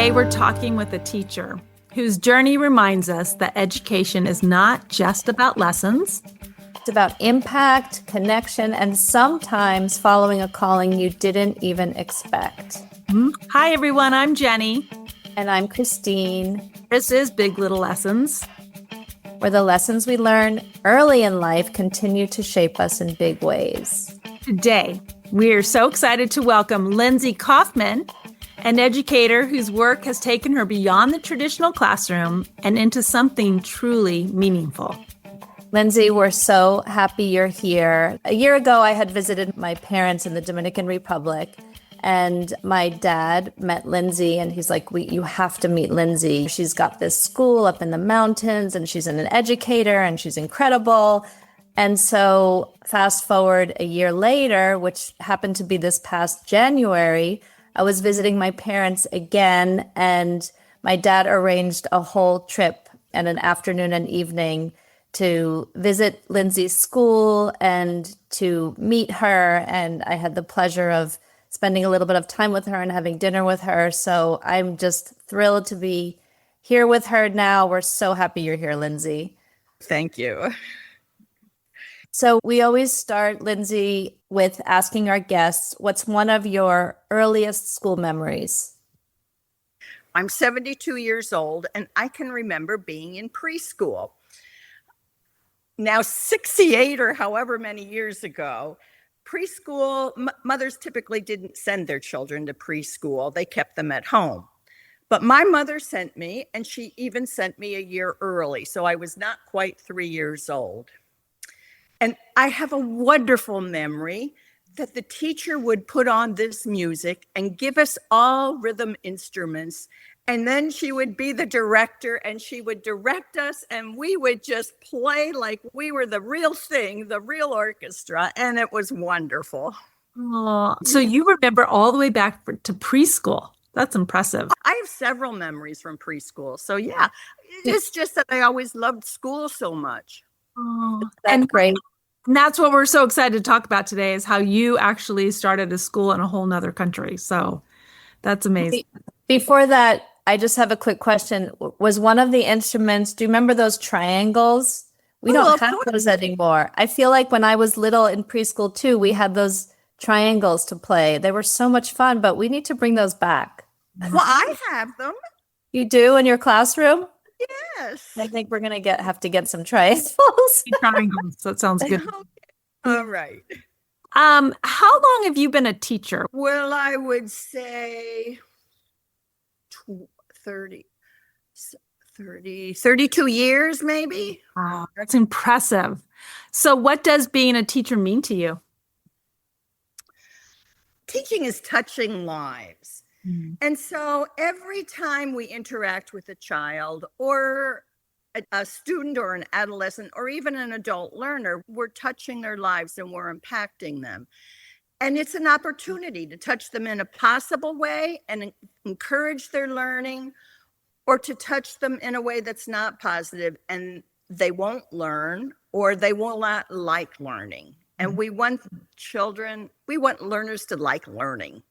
Today we're talking with a teacher whose journey reminds us that education is not just about lessons. It's about impact, connection, and sometimes following a calling you didn't even expect. Hi everyone, I'm Jenny. And I'm Christine. This is Big Little Lessons, where the lessons we learn early in life continue to shape us in big ways. Today, we're so excited to welcome Lindsey Kaufman, an educator whose work has taken her beyond the traditional classroom and into something truly meaningful. Lindsey, we're so happy you're here. A year ago, I had visited my parents in the Dominican Republic, and my dad met Lindsey, and he's like, you have to meet Lindsey. She's got this school up in the mountains, and she's an educator, and she's incredible. And so fast forward a year later, which happened to be this past January, I was visiting my parents again, and my dad arranged a whole trip and an afternoon and evening to visit Lindsey's school and to meet her. And I had the pleasure of spending a little bit of time with her and having dinner with her. So I'm just thrilled to be here with her now. We're so happy you're here, Lindsey. Thank you. So we always start, Lindsey, with asking our guests, what's one of your earliest school memories? I'm 72 years old, and I can remember being in preschool. Now, 68 or however many years ago, preschool, mothers typically didn't send their children to preschool. They kept them at home. But my mother sent me, and she even sent me a year early. So I was not quite 3 years old. And I have a wonderful memory that the teacher would put on this music and give us all rhythm instruments. And then she would be the director and she would direct us, and we would just play like we were the real thing, the real orchestra. And it was wonderful. Oh, so you remember all the way back to preschool. That's impressive. I have several memories from preschool. So yeah, it's just that I always loved school so much. Oh, and great. And that's what we're so excited to talk about today, is how you actually started a school in a whole nother country. So that's amazing. Before that, I just have a quick question. Was one of the instruments, do you remember those triangles? We don't have those anymore. I feel like when I was little in preschool too, we had those triangles to play. They were so much fun, but we need to bring those back. Well, I have them. You do in your classroom? Yes. I think we're going to have to get some triangles. Triangles. That sounds good. Okay. All right. How long have you been a teacher? Well, I would say 32 years, maybe. Wow, that's impressive. So what does being a teacher mean to you? Teaching is touching lives. And so every time we interact with a child or a student or an adolescent or even an adult learner, we're touching their lives and we're impacting them. And it's an opportunity to touch them in a possible way and encourage their learning, or to touch them in a way that's not positive and they won't learn or they will not like learning. And we want learners to like learning.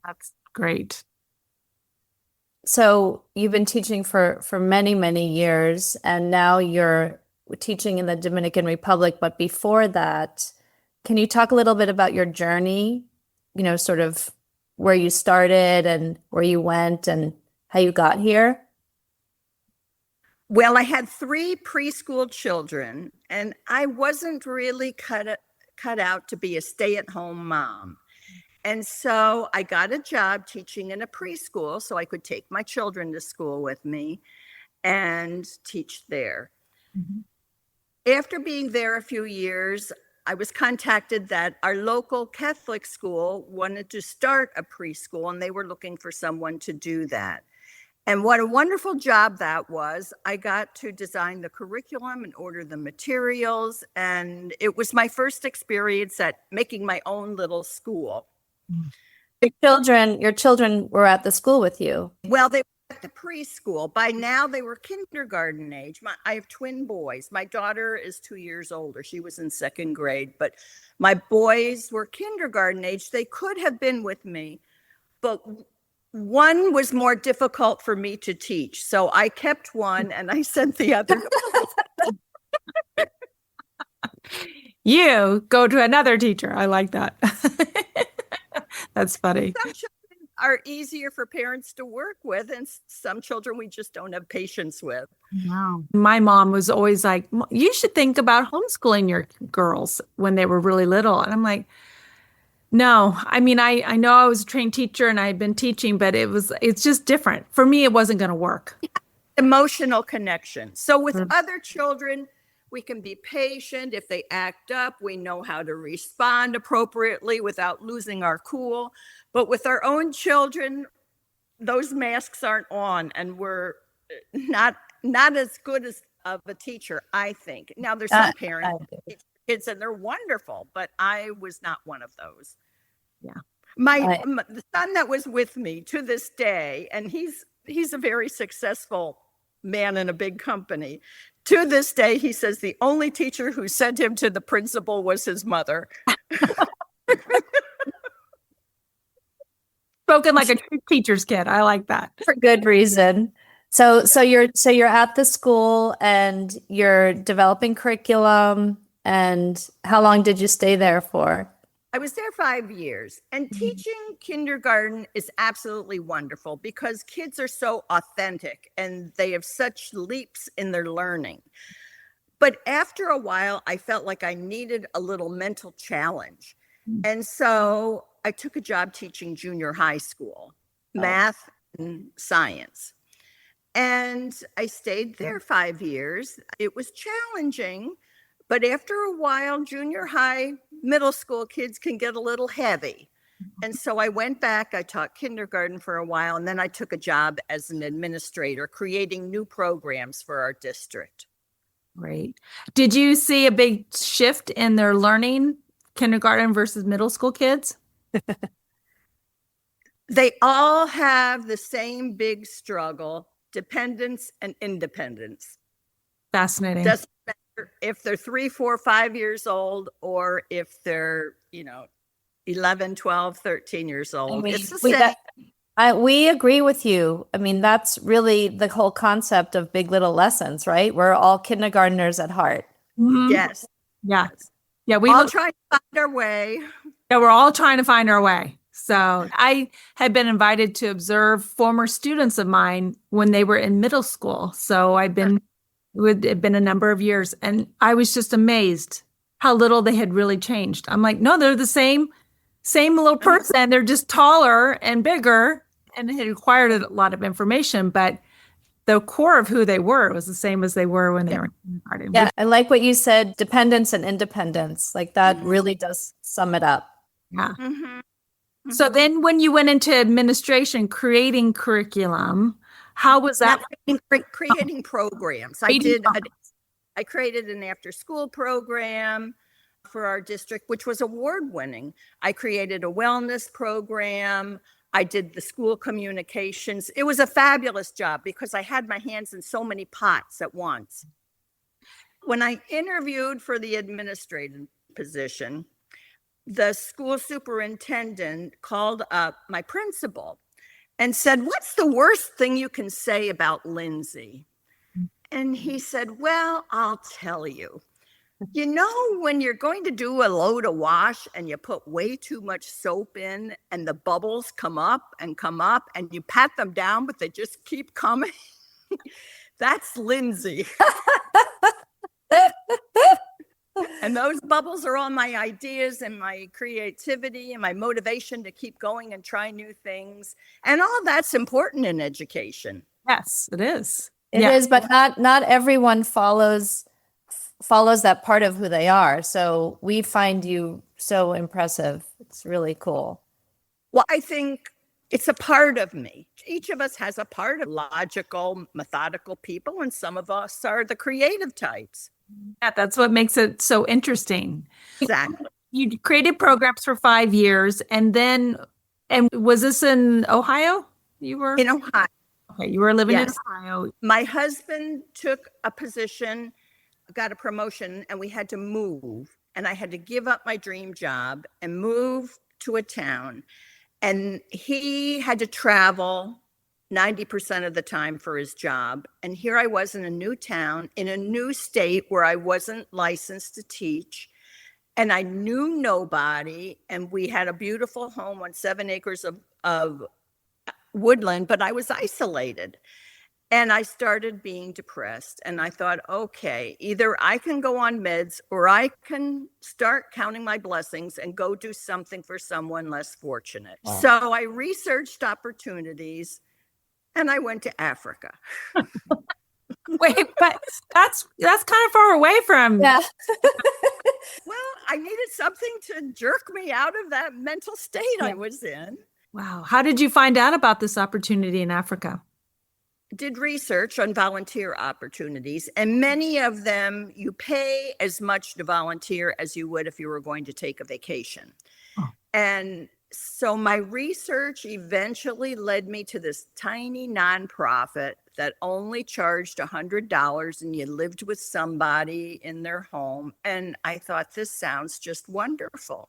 That's great. So you've been teaching for many, many years, and now you're teaching in the Dominican Republic. But before that, can you talk a little bit about your journey, sort of where you started and where you went and how you got here? Well, I had 3 preschool children, and I wasn't really cut out to be a stay-at-home mom. And so I got a job teaching in a preschool so I could take my children to school with me and teach there. After being there a few years, I was contacted that our local Catholic school wanted to start a preschool, and they were looking for someone to do that. And what a wonderful job that was. I got to design the curriculum and order the materials, and it was my first experience at making my own little school. Your children were at the school with you. Well, they were at the preschool. By now, they were kindergarten age. I have twin boys. My daughter is 2 years older. She was in 2nd grade, but my boys were kindergarten age. They could have been with me, but One was more difficult for me to teach. So I kept one and I sent the other. You go to another teacher. I like that. That's funny. Some children are easier for parents to work with, and some children we just don't have patience with. Wow. My mom was always like, you should think about homeschooling your girls when they were really little. And I'm like, no, I mean, I know I was a trained teacher and I had been teaching, but it's just different. For me, it wasn't going to work. Emotional connection. So with other children, we can be patient. If they act up, we know how to respond appropriately without losing our cool. But with our own children, those masks aren't on, and we're not as good as of a teacher, I think. Now, there's some parents kids and they're wonderful, but I was not one of those. Yeah. The son that was with me to this day, and he's a very successful man in a big company. To this day, he says the only teacher who sent him to the principal was his mother. Spoken like a true teacher's kid. I like that. For good reason. So you're at the school and you're developing curriculum. And how long did you stay there for? I was there 5 years, and teaching kindergarten is absolutely wonderful because kids are so authentic and they have such leaps in their learning. But after a while, I felt like I needed a little mental challenge. And so I took a job teaching junior high school, math and science. And I stayed there 5 years. It was challenging. But after a while, junior high, middle school kids can get a little heavy. And so I went back, I taught kindergarten for a while, and then I took a job as an administrator, creating new programs for our district. Great. Did you see a big shift in their learning, kindergarten versus middle school kids? They all have the same big struggle, dependence and independence. Fascinating. Doesn't matter if they're 3, 4, 5 years old or if they're, 11, 12, 13 years old. I mean, it's the same. We agree with you. I mean, that's really the whole concept of Big Little Lessons, right? We're all kindergartners at heart. Mm-hmm. Yes. Yeah. Yeah. We all try to find our way. Yeah, we're all trying to find our way. So I had been invited to observe former students of mine when they were in middle school. So it had been a number of years, and I was just amazed how little they had really changed. I'm like, no, they're the same little person. They're just taller and bigger, and it required a lot of information, but the core of who they were was the same as they were when they were in kindergarten. Yeah, I like what you said, dependence and independence. Like that really does sum it up. Yeah. Mm-hmm. So then when you went into administration, creating curriculum, how was that? Creating programs. I created an after-school program for our district, which was award-winning. I created a wellness program. I did the school communications. It was a fabulous job because I had my hands in so many pots at once. When I interviewed for the administrative position, the school superintendent called up my principal and said, "What's the worst thing you can say about Lindsey?" And he said, "Well, I'll tell you. When you're going to do a load of wash and you put way too much soap in and the bubbles come up and you pat them down, but they just keep coming, that's Lindsey." And those bubbles are all my ideas and my creativity and my motivation to keep going and try new things. And all that's important in education. Yes, it is. It is, but not everyone follows that part of who they are. So we find you so impressive. It's really cool. Well, I think it's a part of me. Each of us has a part of logical, methodical people, and some of us are the creative types. Yeah, that's what makes it so interesting. Exactly. You created programs for 5 years, and was this in Ohio? You were in Ohio. Okay, you were living in Yes. Ohio. My husband took a position, got a promotion, and we had to move. And I had to give up my dream job and move to a town. And he had to travel 90% of the time for his job. And here I was in a new town, in a new state where I wasn't licensed to teach. And I knew nobody. And we had a beautiful home on 7 acres of woodland, but I was isolated. And I started being depressed. And I thought, okay, either I can go on meds or I can start counting my blessings and go do something for someone less fortunate. Wow. So I researched opportunities and I went to Africa. Wait, but that's kind of far away from. Yeah. Well, I needed something to jerk me out of that mental state I was in. Wow. How did you find out about this opportunity in Africa? Did research on volunteer opportunities, and many of them you pay as much to volunteer as you would if you were going to take a vacation. Oh. And so my research eventually led me to this tiny nonprofit that only charged $100 and you lived with somebody in their home. And I thought, this sounds just wonderful.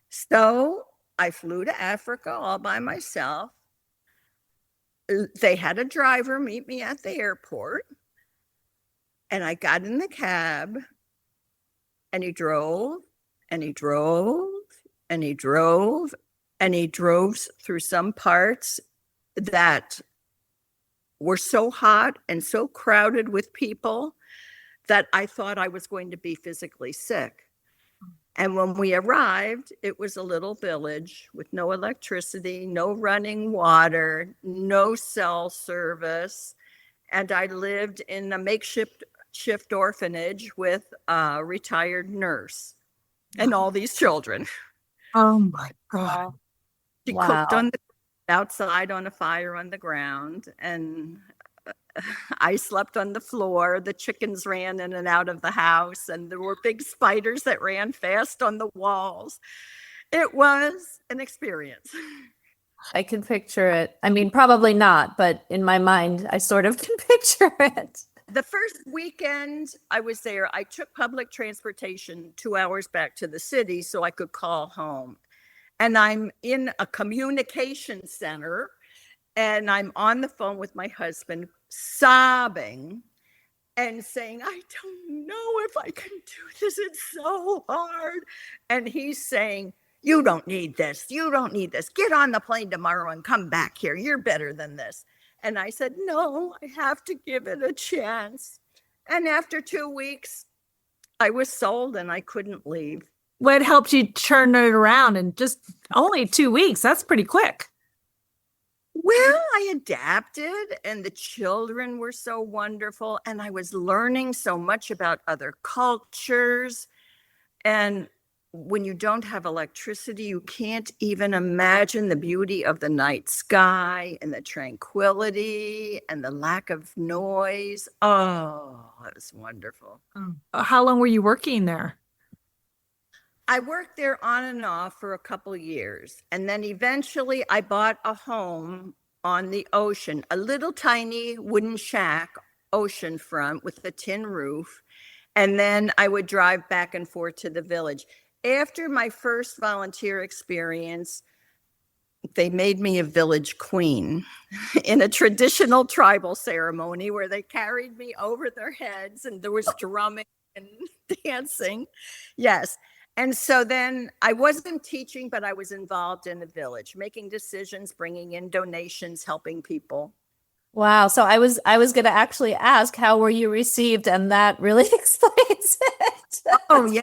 So I flew to Africa all by myself. They had a driver meet me at the airport, and I got in the cab, and he drove and he drove and he drove and he drove through some parts that were so hot and so crowded with people that I thought I was going to be physically sick. And when we arrived, it was a little village with no electricity, no running water, no cell service. And I lived in a makeshift orphanage with a retired nurse and all these children. Oh my God. She Wow. cooked outside on a fire on the ground, and I slept on the floor. The chickens ran in and out of the house, and there were big spiders that ran fast on the walls. It was an experience. I can picture it. I mean, probably not, but in my mind, I sort of can picture it. The first weekend I was there, I took public transportation 2 hours back to the city so I could call home. And I'm in a communication center, and I'm on the phone with my husband, sobbing and saying, I don't know if I can do this. It's so hard. And he's saying, you don't need this. You don't need this. Get on the plane tomorrow and come back here. You're better than this. And I said, no, I have to give it a chance. And after 2 weeks, I was sold and I couldn't leave. What helped you turn it around in just only 2 weeks? That's pretty quick. Well, I adapted, and the children were so wonderful, and I was learning so much about other cultures. And when you don't have electricity, you can't even imagine the beauty of the night sky and the tranquility and the lack of noise. Oh, it was wonderful. How long were you working there? I worked there on and off for a couple of years. And then eventually I bought a home on the ocean, a little tiny wooden shack, oceanfront with a tin roof. And then I would drive back and forth to the village. After my first volunteer experience, they made me a village queen in a traditional tribal ceremony where they carried me over their heads, and there was drumming and dancing. Yes. And so then I wasn't teaching, but I was involved in the village, making decisions, bringing in donations, helping people. Wow. So I was going to actually ask, how were you received? And that really explains it. Oh, yeah.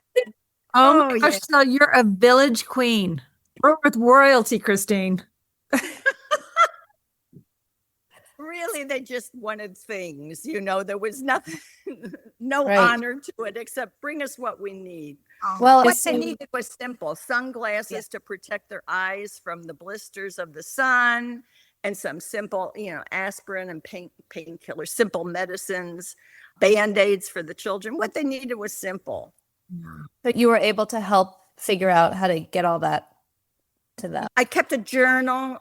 Oh my Oh, gosh, yeah. so you're a village queen. We're with royalty, Christine. Really, they just wanted things, there was nothing, no Right. honor to it, except bring us what we need. Well, What it's they needed was simple sunglasses to protect their eyes from the blisters of the sun, and some simple, aspirin and painkillers, simple medicines, Band-Aids for the children. What they needed was simple. so you were able to help figure out how to get all that to them. I kept a journal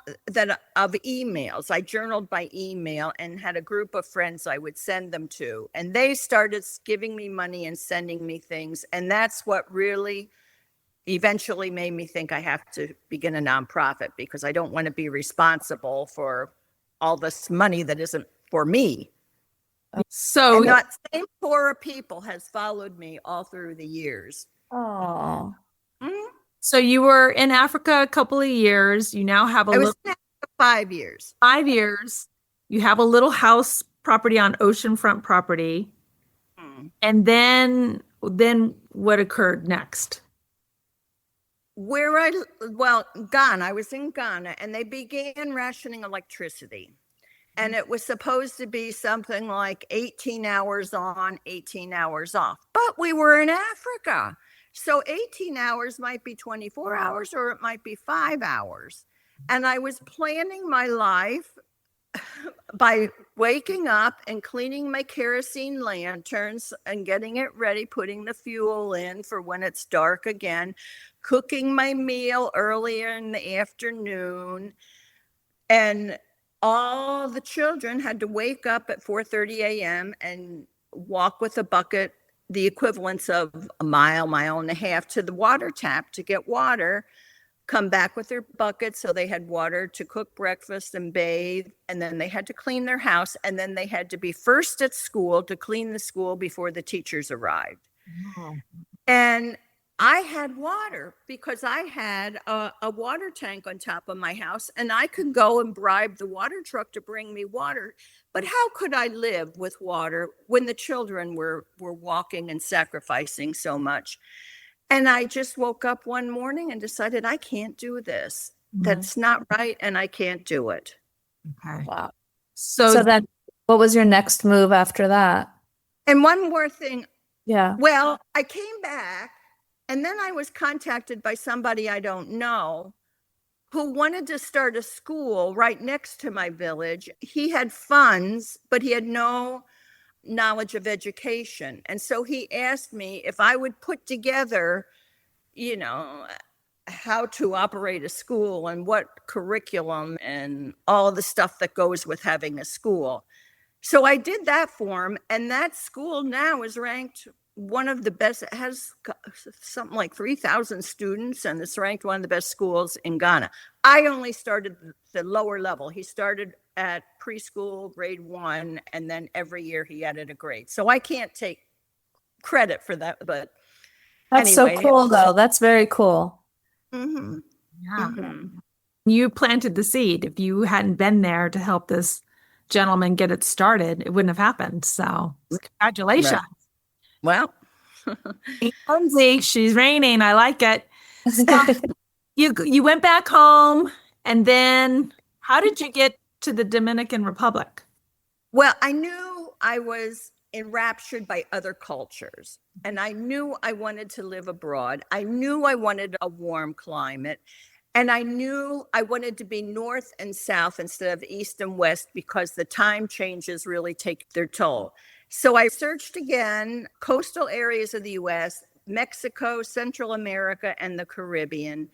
of emails. I journaled by email and had a group of friends I would send them to. And they started giving me money and sending me things. And that's what really eventually made me think I have to begin a nonprofit because I don't want to be responsible for all this money that isn't for me. So And that same core of people has followed me all through the years. Oh, Mhm. so you were in Africa a couple of years. You now have a I was little there for 5 years. 5 years. You have a little house property on oceanfront property. Mm. And then what occurred next? Well, Ghana, I was in Ghana, and they began rationing electricity. And it was supposed to be something like 18 hours on, 18 hours off. But we were in Africa. So 18 hours might be 24 hours or it might be 5 hours. And I was planning my life by waking up and cleaning my kerosene lanterns and getting it ready, putting the fuel in for when it's dark again, cooking my meal earlier in the afternoon. And all the children had to wake up at 4:30 a.m. and walk with a bucket, the equivalents of a mile and a half, to the water tap to get water, come back with their buckets so they had water to cook breakfast and bathe, and then they had to clean their house, and then they had to be first at school to clean the school before the teachers arrived. Oh. And I had water because I had a water tank on top of my house, and I could go and bribe the water truck to bring me water. But how could I live with water when the children were walking and sacrificing so much? And I just woke up one morning and decided I can't do this. That's not right, and I can't do it. Okay. wow. So So then what was your next move after that? And one more thing. Yeah. Well, I came back, and then I was contacted by somebody I don't know who wanted to start a school right next to my village. He had funds, but he had no knowledge of education. And so he asked me if I would put together, how to operate a school and what curriculum and all the stuff that goes with having a school. So I did that for him, and that school now is ranked one of the best. It has something like 3,000 students, and it's ranked one of the best schools in Ghana. I only started the lower level. He started at preschool, grade 1, and then every year he added a grade. So I can't take credit for that, but That's anyway. so cool, though. That's very cool. Mm-hmm, yeah. mm-hmm. You planted the seed. If you hadn't been there to help this gentleman get it started, it wouldn't have happened. So congratulations. Right. Well, Lindsay, she's raining. I like it. So you went back home, and then how did you get to the Dominican Republic? well, I knew I was enraptured by other cultures, and I knew I wanted to live abroad. I knew I wanted a warm climate, and I knew I wanted to be north and south instead of east and west because the time changes really take their toll. So I searched again, coastal areas of the US, Mexico, Central America, and the Caribbean.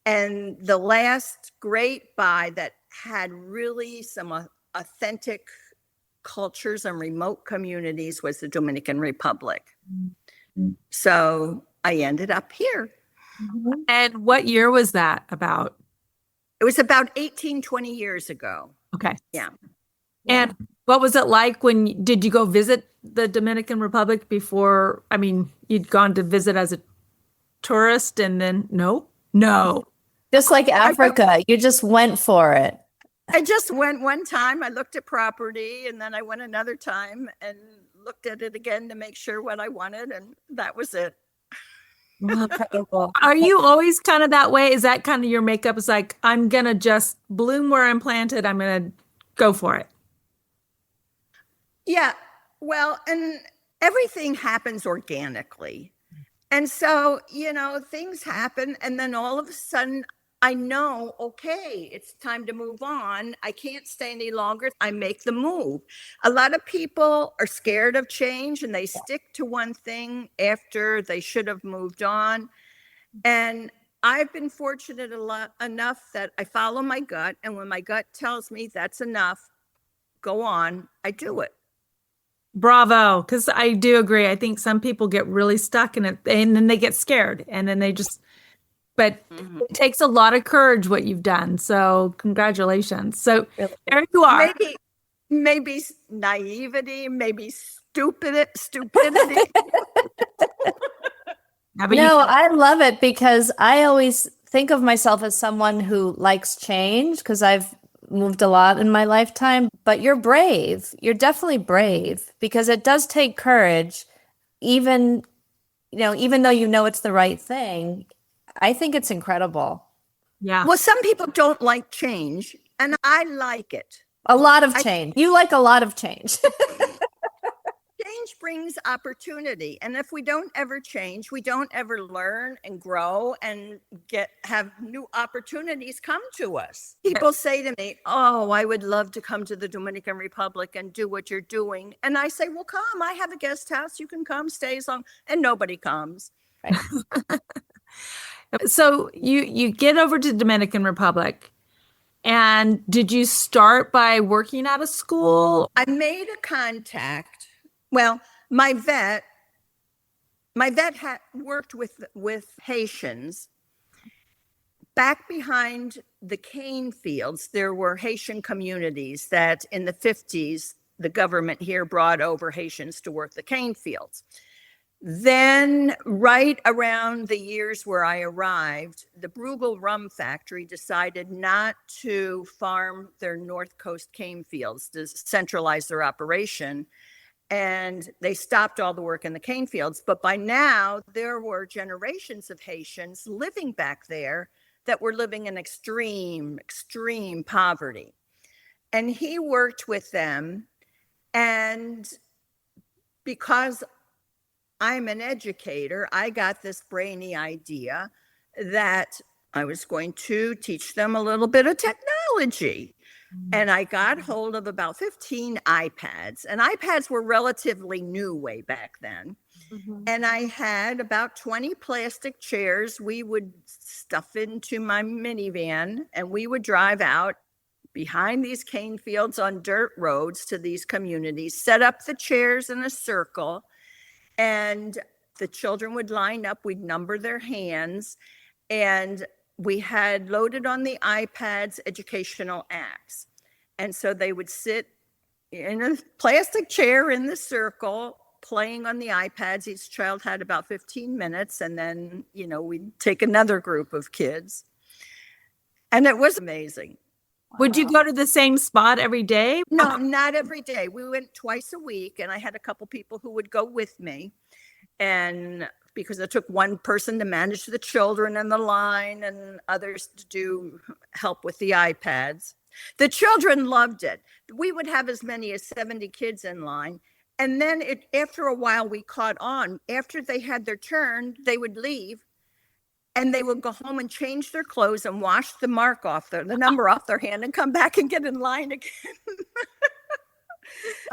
And the last great buy that had really some authentic cultures and remote communities was the Dominican Republic. So I ended up here. And what year was that about? It was about 18, 20 years ago. Okay. Yeah. And what was it like did you go visit the Dominican Republic before? I mean, you'd gone to visit as a tourist and then no. Just like Africa, you just went for it. I just went one time. I looked at property, and then I went another time and looked at it again to make sure what I wanted. And that was it. Incredible. Are you always kind of that way? Is that kind of your makeup? It's like, I'm going to just bloom where I'm planted. I'm going to go for it. Yeah. Well, and everything happens organically. And so, things happen. And then all of a sudden, I know, okay, it's time to move on. I can't stay any longer. I make the move. A lot of people are scared of change and they stick to one thing after they should have moved on. And I've been fortunate enough that I follow my gut. And when my gut tells me that's enough, go on, I do it. Bravo. Because I do agree. I think some people get really stuck in it and then they get scared and then they just but Mhm. it takes a lot of courage what you've done. So congratulations. So Really. there you are. Maybe naivety, maybe stupidity. Yeah, but No, I love it because I always think of myself as someone who likes change because I've moved a lot in my lifetime. But you're brave. You're definitely brave because it does take courage, even, even though you know it's the right thing. I think it's incredible. yeah. Well, some people don't like change, and I like it. A lot of I change. You like a lot of change. Change brings opportunity, and if we don't ever change, we don't ever learn and grow and have new opportunities come to us. People say to me, "Oh, I would love to come to the Dominican Republic and do what you're doing." And I say, "Well, come. I have a guest house. You can come, stay as long." And nobody comes. Right. So you get over to Dominican Republic, and did you start by working at a school? I made a contact. Well, my vet had worked with Haitians. Back behind the cane fields, there were Haitian communities that in the 50s, the government here brought over Haitians to work the cane fields. Then, right around the years where I arrived, the Bruegel Rum Factory decided not to farm their North Coast cane fields, to centralize their operation. And they stopped all the work in the cane fields. But by now, there were generations of Haitians living back there that were living in extreme poverty. And he worked with them. And because I'm an educator, I got this brainy idea that I was going to teach them a little bit of technology. And I got hold of about 15 iPads, and iPads were relatively new way back then. And I had about 20 plastic chairs we would stuff into my minivan, and we would drive out behind these cane fields on dirt roads to these communities, set up the chairs in a circle, and the children would line up. We'd number their hands, and we had loaded on the iPads educational apps. And so they would sit in a plastic chair in the circle playing on the iPads. Each child had about 15 minutes. And then, we'd take another group of kids. And it was amazing. Would you go to the same spot every day? No, not every day. We went twice a week, and I had a couple people who would go with me. And because it took one person to manage the children in the line and others to do help with the iPads. The children loved it. We would have as many as 70 kids in line. And then after a while, we caught on. After they had their turn, they would leave, and they would go home and change their clothes and wash the number off their hand, and come back and get in line again.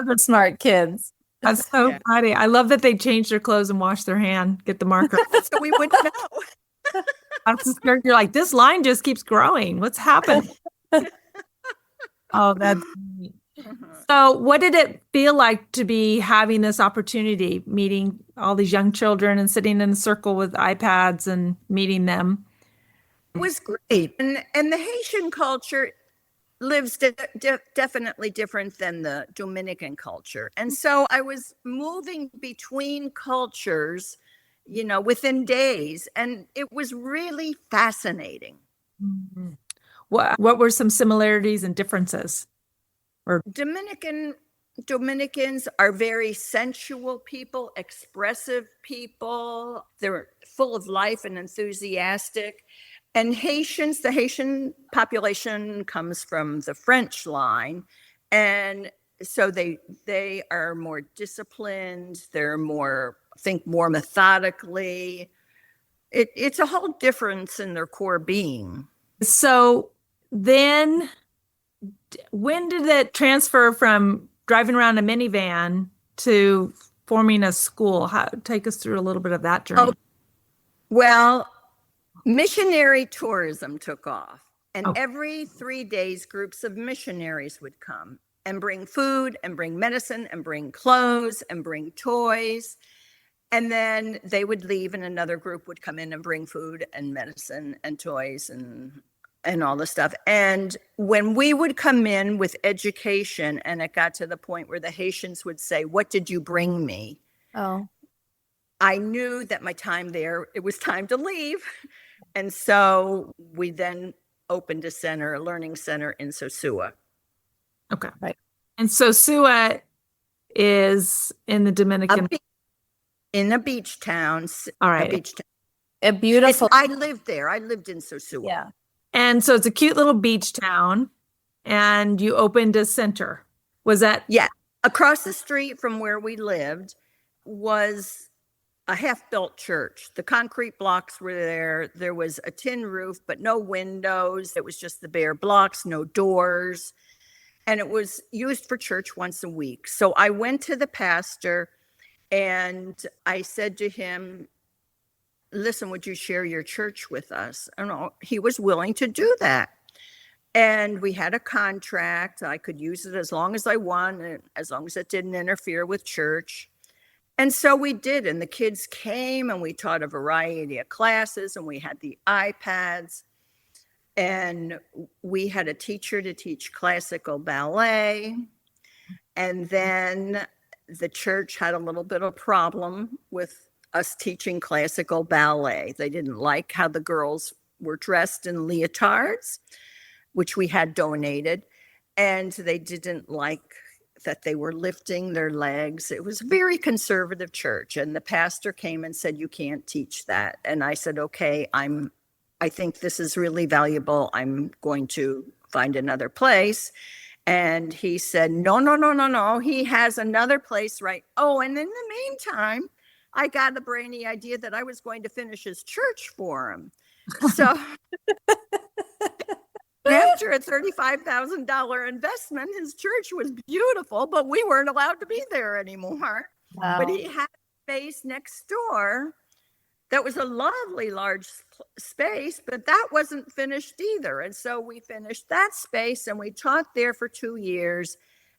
They're smart kids. That's so funny. I love that they change their clothes and wash their hand, get the marker. So we would know. You're like, this line just keeps growing. What's happened? Oh, that's neat. So what did it feel like to be having this opportunity, meeting all these young children and sitting in a circle with iPads and meeting them? It was great. And the Haitian culture lives definitely different than the Dominican culture. And so I was moving between cultures, within days, and it was really fascinating. Mm-hmm. What were some similarities and differences? Dominicans are very sensual people, expressive people. They're full of life and enthusiastic. And the Haitian population comes from the French line. And so they are more disciplined. They're more methodically. It's a whole difference in their core being. So then when did it transfer from driving around a minivan to forming a school? Take us through a little bit of that journey. Oh, well, missionary tourism took off, and every 3 days, groups of missionaries would come and bring food and bring medicine and bring clothes and bring toys. And then they would leave and another group would come in and bring food and medicine and toys and all the stuff. And when we would come in with education and it got to the point where the Haitians would say, "What did you bring me?" Oh, I knew that my time there, it was time to leave. And so we then opened a learning center in Sosua. Okay. Right. And so Sua is in the Dominican. In a beach town. All A right. beach town. a beautiful. I lived there. I lived in Sosua. Yeah. And so it's a cute little beach town, and you opened a center. Was that? Yeah. Across the street from where we lived was a half-built church. The concrete blocks were there. There was a tin roof, but no windows. It was just the bare blocks, no doors. And it was used for church once a week. So I went to the pastor and I said to him, "Listen, would you share your church with us?" And he was willing to do that. And we had a contract. I could use it as long as I wanted, as long as it didn't interfere with church. And so we did. And the kids came and we taught a variety of classes and we had the iPads. And we had a teacher to teach classical ballet. And then the church had a little bit of problem with us teaching classical ballet. They didn't like how the girls were dressed in leotards, which we had donated. And they didn't like that they were lifting their legs. It was a very conservative church. And the pastor came and said, "You can't teach that." And I said, "Okay, I think this is really valuable. I'm going to find another place." And he said, "No, no, no, no, no. He has another place, right?" Oh, and in the meantime, I got the brainy idea that I was going to finish his church for him. So after a $35,000 investment, his church was beautiful, but we weren't allowed to be there anymore. Wow. But he had space next door. That was a lovely large space, but that wasn't finished either. And so we finished that space and we taught there for 2 years.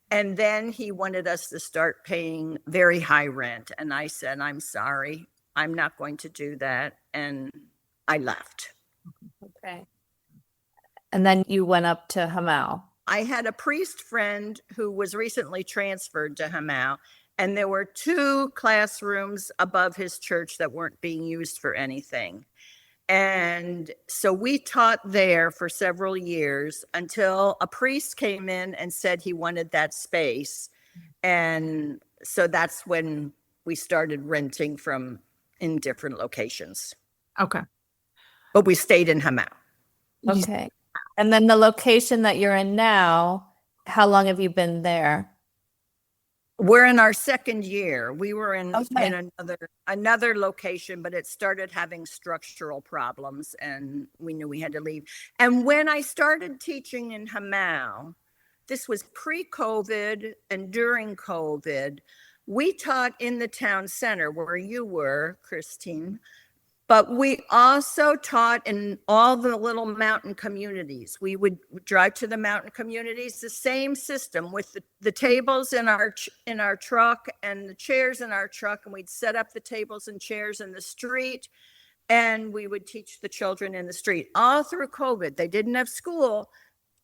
And then he wanted us to start paying very high rent. And I said, "I'm sorry, I'm not going to do that." And I left. Okay. And then you went up to Hamau. I had a priest friend who was recently transferred to Hamau. And there were 2 classrooms above his church that weren't being used for anything. And so we taught there for several years until a priest came in and said he wanted that space. And so that's when we started renting from in different locations. Okay. But we stayed in Hamau. Okay. And then the location that you're in now, how long have you been there? We're in our second year. We were in Okay. another location, but it started having structural problems and we knew we had to leave. And when I started teaching in Hamau, this was pre-COVID and during COVID, we taught in the town center where you were, Christine, but we also taught in all the little mountain communities. We would drive to the mountain communities, the same system with the tables in our truck and the chairs in our truck. And we'd set up the tables and chairs in the street and we would teach the children in the street all through COVID. They didn't have school,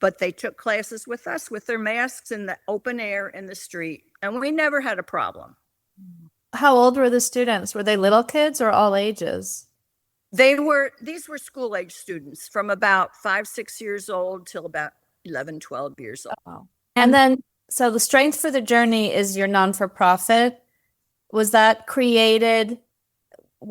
but they took classes with us with their masks in the open air in the street. And we never had a problem. How old were the students? Were they little kids or all ages? These were school age students from about 5, 6 years old till about 11, 12 years old. Oh. And then, so the Strength for the Journey is your non-for-profit. Was that created?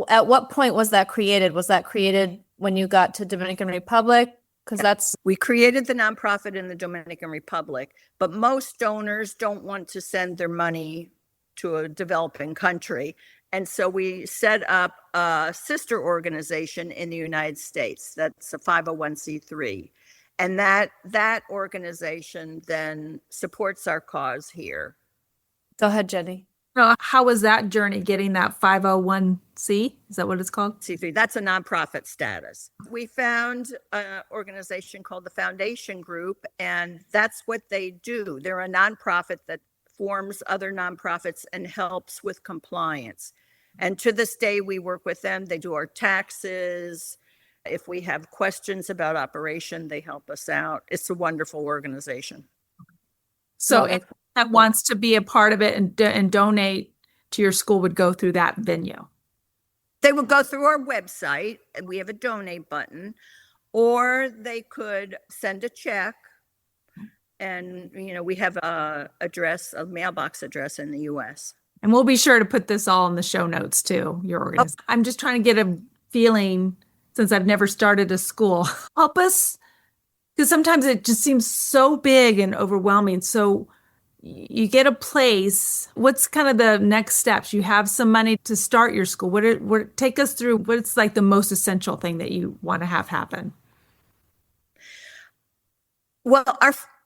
At what point was that created? Was that created when you got to Dominican Republic? Because we created the nonprofit in the Dominican Republic, but most donors don't want to send their money to a developing country. And so we set up a sister organization in the United States. That's a 501c3. And that organization then supports our cause here. Go ahead, Jenny. So how was that journey getting that 501c? Is that what it's called? C3. That's a nonprofit status. We found an organization called the Foundation Group, and that's what they do. They're a nonprofit that forms other nonprofits and helps with compliance. And to this day, we work with them. They do our taxes. If we have questions about operation, they help us out. It's a wonderful organization. So No, anyone that's that cool. wants to be a part of it and donate to your school would go through that venue. They will go through our website, and we have a donate button, or they could send a check. And, we have a mailbox address in the US. And we'll be sure to put this all in the show notes too, your organization. I'm just trying to get a feeling, since I've never started a school. Help us, because sometimes it just seems so big and overwhelming. So you get a place. What's kind of the next steps? You have some money to start your school. Take us through what's like the most essential thing that you want to have happen? Well,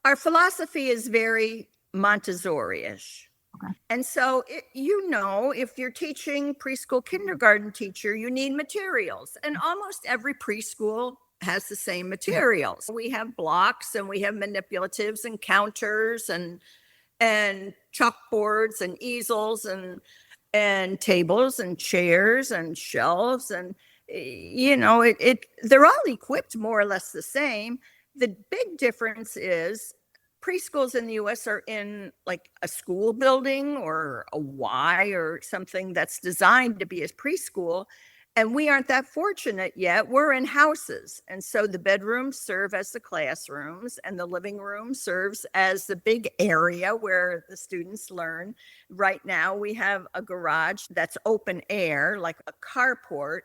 our philosophy is very Montessori-ish. Okay. And so, if you're teaching preschool kindergarten teacher, you need materials. And almost every preschool has the same materials. We have blocks, and we have manipulatives and counters and chalkboards and easels and tables and chairs and shelves. And, they're all equipped more or less the same. The big difference is preschools in the US are in like a school building or a Y or something that's designed to be a preschool. And we aren't that fortunate yet. We're in houses. And so the bedrooms serve as the classrooms, and the living room serves as the big area where the students learn. Right now, we have a garage that's open air, like a carport.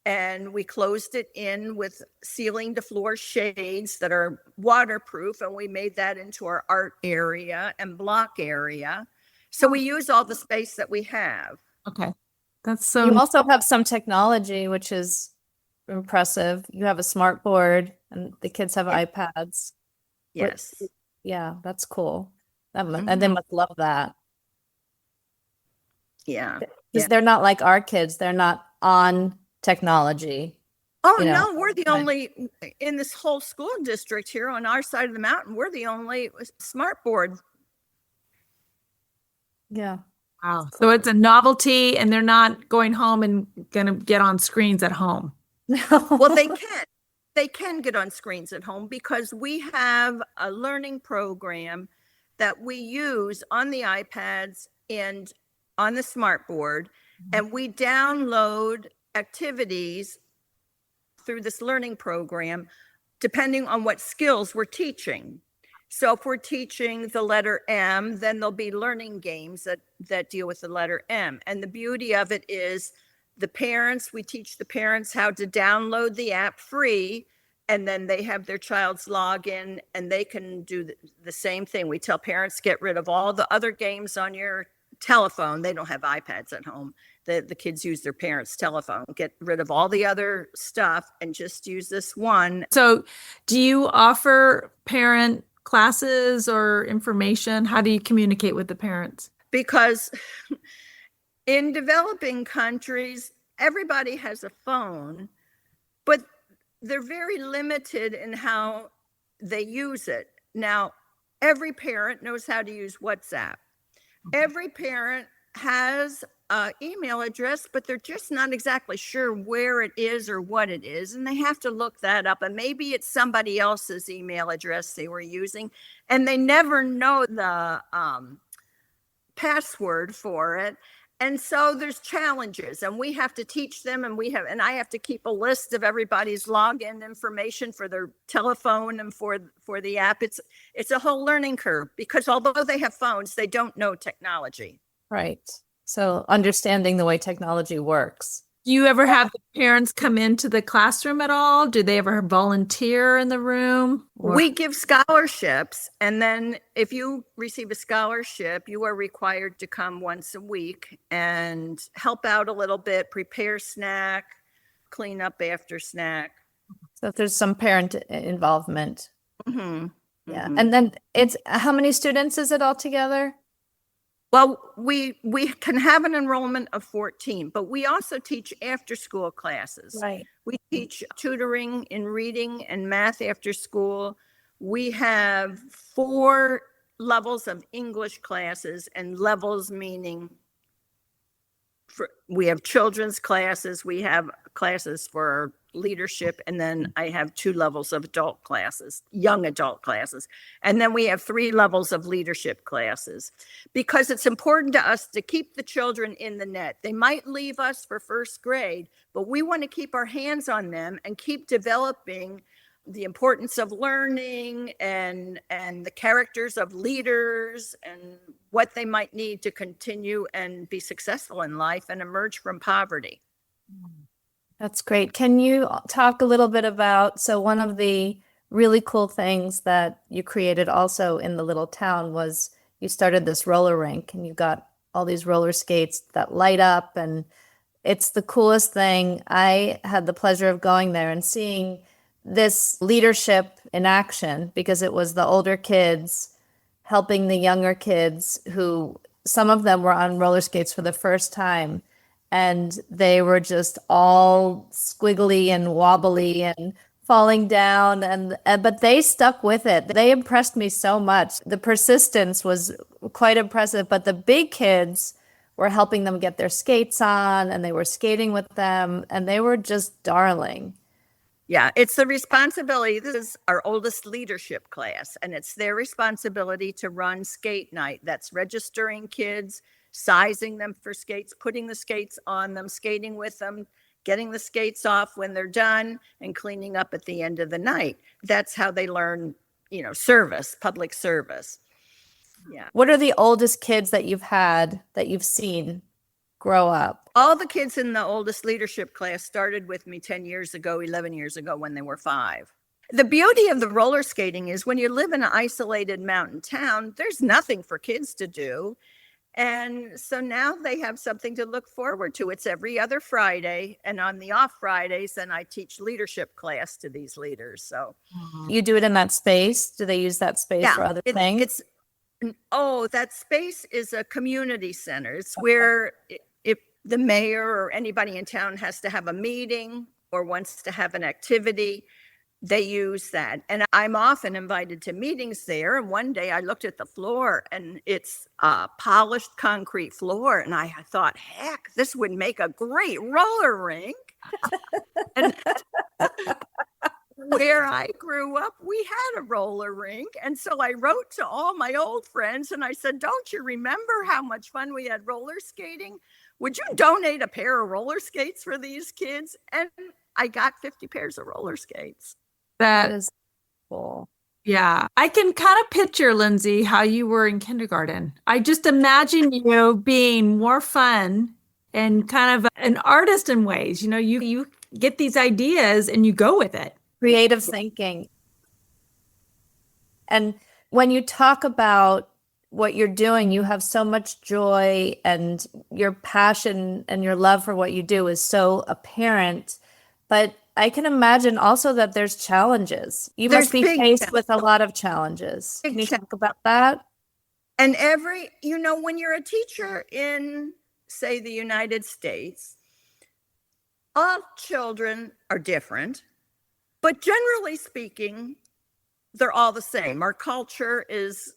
And we closed it in with ceiling to floor shades that are waterproof. And we made that into our art area and block area. So we use all the space that we have. Okay. That's so. You also have some technology, which is impressive. You have a smart board, and the kids have iPads. Yes. Yeah, that's cool. And they must love that. Yeah. Because they're not like our kids. They're not on technology. Oh, no, we're the only, in this whole school district here on our side of the mountain, we're the only smart board. Yeah. Wow. So it's a novelty, and they're not going home and going to get on screens at home. Well, they can get on screens at home because we have a learning program that we use on the iPads and on the smart board, and we download activities through this learning program depending on what skills we're teaching. So if we're teaching the letter M, then there'll be learning games that deal with the letter M. And the beauty of it is we teach the parents how to download the app free, and then they have their child's login and they can do the same thing. We tell parents, get rid of all the other games on your telephone. They don't have iPads at home. The kids use their parents' telephone. Get rid of all the other stuff and just use this one. So do you offer parent classes or information? How do you communicate with the parents? Because in developing countries, everybody has a phone, but they're very limited in how they use it. Now, every parent knows how to use WhatsApp. Every parent has an email address, but they're just not exactly sure where it is or what it is. And they have to look that up. And maybe it's somebody else's email address they were using, and they never know the password for it. And so there's challenges, and we have to teach them, and I have to keep a list of everybody's login information for their telephone and for the app. It's a whole learning curve, because although they have phones, they don't know technology. Right. So understanding the way technology works. Do you ever have the parents come into the classroom at all? Do they ever volunteer in the room? We give scholarships, and then if you receive a scholarship, you are required to come once a week and help out a little bit, prepare snack, clean up after snack. So if there's some parent involvement. Mm-hmm. Yeah. And then how many students is it altogether? Well, we can have an enrollment of 14, but we also teach after school classes. Right. We teach tutoring in reading and math after school. We have 4 levels of English classes, and levels meaning we have children's classes, we have classes for leadership, and then I have 2 levels of adult classes, young adult classes. And then we have 3 levels of leadership classes, because it's important to us to keep the children in the net. They might leave us for first grade, but we want to keep our hands on them and keep developing the importance of learning and the characters of leaders and what they might need to continue and be successful in life and emerge from poverty. That's great. Can you talk a little bit about, so one of the really cool things that you created also in the little town was you started this roller rink, and you got all these roller skates that light up, and it's the coolest thing. I had the pleasure of going there and seeing this leadership in action, because it was the older kids helping the younger kids, who some of them were on roller skates for the first time, and they were just all squiggly and wobbly and falling down, and but they stuck with it. They impressed me so much. The persistence was quite impressive, but the big kids were helping them get their skates on, and they were skating with them, and they were just darling. Yeah, it's the responsibility. This is our oldest leadership class, and it's their responsibility to run skate night. That's registering kids, sizing them for skates, putting the skates on them, skating with them, getting the skates off when they're done, and cleaning up at the end of the night. That's how they learn, service, public service. Yeah. What are the oldest kids that you've seen grow up? All the kids in the oldest leadership class started with me 10 years ago, 11 years ago, when they were 5. The beauty of the roller skating is when you live in an isolated mountain town, there's nothing for kids to do. And so now they have something to look forward to. It's every other Friday. And on the off Fridays, then I teach leadership class to these leaders. So you do it in that space? Do they use that space for other things? That space is a community center. It's where if the mayor or anybody in town has to have a meeting or wants to have an activity, they use that. And I'm often invited to meetings there. And one day I looked at the floor, and it's a polished concrete floor. And I thought, heck, this would make a great roller rink. And where I grew up, we had a roller rink. And so I wrote to all my old friends and I said, don't you remember how much fun we had roller skating? Would you donate a pair of roller skates for these kids? And I got 50 pairs of roller skates. That is cool. Yeah. I can kind of picture, Lindsey, how you were in kindergarten. I just imagine you being more fun and kind of an artist in ways. You get these ideas and you go with it. Creative thinking. And when you talk about what you're doing, you have so much joy, and your passion and your love for what you do is so apparent. But I can imagine also that there's challenges. You must be faced with a lot of challenges. Can you talk about that? And when you're a teacher in, say, the United States, all children are different, but generally speaking, they're all the same. Our culture is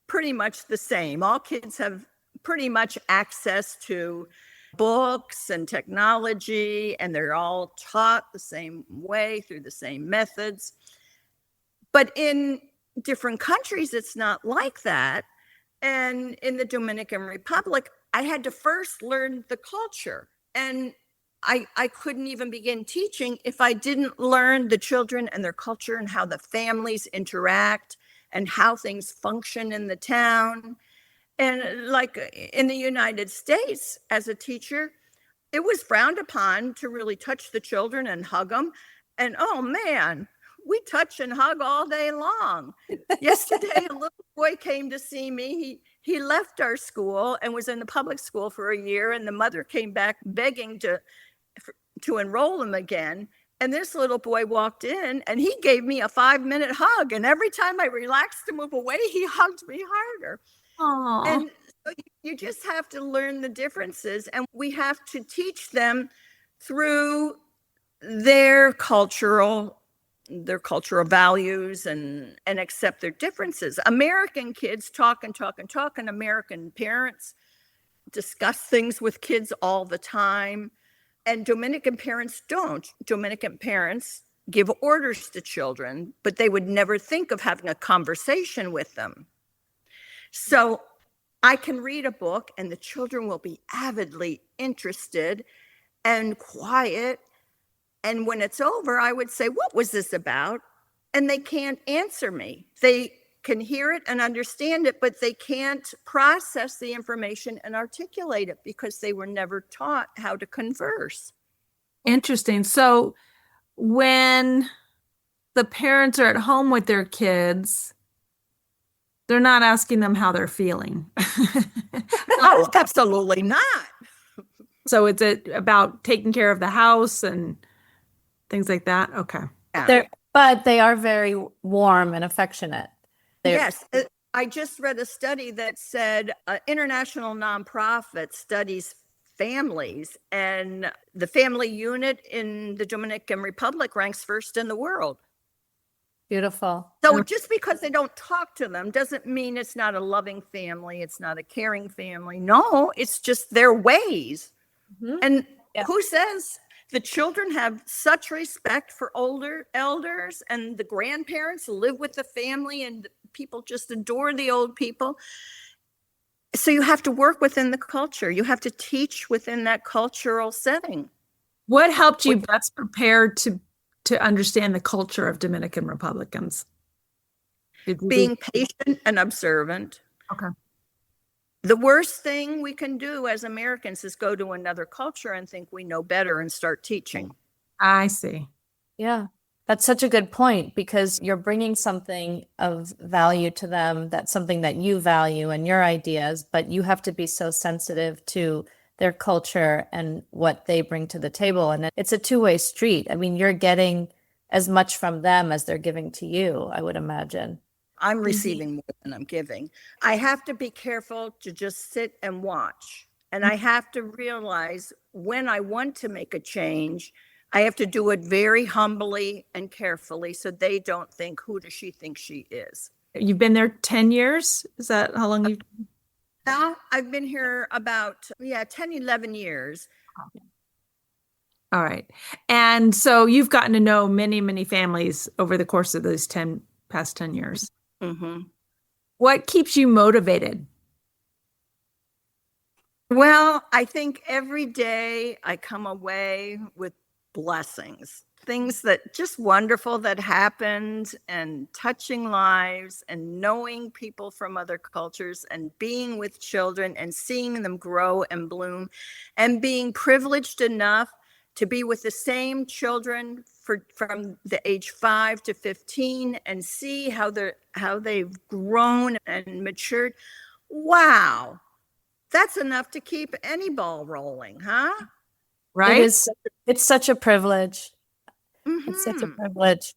pretty much the same. All kids have pretty much access to books and technology, and they're all taught the same way through the same methods. But in different countries, it's not like that. And in the Dominican Republic, I had to first learn the culture. And I couldn't even begin teaching if I didn't learn the children and their culture and how the families interact and how things function in the town. And like in the United States, as a teacher, it was frowned upon to really touch the children and hug them. And oh man, we touch and hug all day long. Yesterday, a little boy came to see me. He left our school and was in the public school for a year, and the mother came back begging to enroll him again. And this little boy walked in and he gave me a 5-minute hug. And every time I relaxed to move away, he hugged me harder. Aww. And so you just have to learn the differences, and we have to teach them through their cultural values and accept their differences. American kids talk and talk and talk, and American parents discuss things with kids all the time. And Dominican parents don't. Dominican parents give orders to children, but they would never think of having a conversation with them. So I can read a book and the children will be avidly interested and quiet. And when it's over, I would say, what was this about? And they can't answer me. They can hear it and understand it, but they can't process the information and articulate it because they were never taught how to converse. Interesting. So when the parents are at home with their kids, they're not asking them how they're feeling. Oh, absolutely not. So it's about taking care of the house and things like that. Okay. But they are very warm and affectionate. Yes. I just read a study that said international nonprofit studies families, and the family unit in the Dominican Republic ranks first in the world. Beautiful. So just because they don't talk to them doesn't mean it's not a loving family. It's not a caring family. No, it's just their ways. Mm-hmm. And who says the children have such respect for older elders, and the grandparents live with the family and people just adore the old people. So you have to work within the culture. You have to teach within that cultural setting. What helped you best prepare to understand the culture of Dominican Republicans? Being patient and observant. Okay. The worst thing we can do as Americans is go to another culture and think we know better and start teaching. I see. Yeah. That's such a good point, because you're bringing something of value to them. That's something that you value and your ideas, but you have to be so sensitive to their culture and what they bring to the table. And it's a two-way street. I mean, you're getting as much from them as they're giving to you, I would imagine. I'm receiving more than I'm giving. I have to be careful to just sit and watch. And I have to realize when I want to make a change, I have to do it very humbly and carefully so they don't think, who does she think she is? You've been there 10 years? Is that how long you've been? Now, I've been here about, 10, 11 years. All right. And so you've gotten to know many, many families over the course of those past 10 years. Mm-hmm. What keeps you motivated? Well, I think every day I come away with blessings, things that just wonderful that happened, and touching lives and knowing people from other cultures and being with children and seeing them grow and bloom, and being privileged enough to be with the same children from the age 5 to 15 and see how they've grown and matured. Wow. That's enough to keep any ball rolling, huh? Right? It's such a privilege. Mm-hmm. It's such a privilege.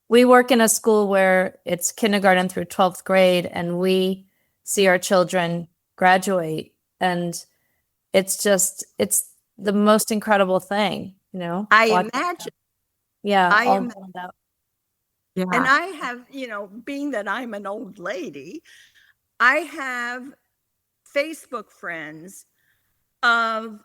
We work in a school where it's kindergarten through 12th grade, and we see our children graduate. And it's the most incredible thing, I imagine. Yeah. Yeah. And I have, being that I'm an old lady, I have Facebook friends of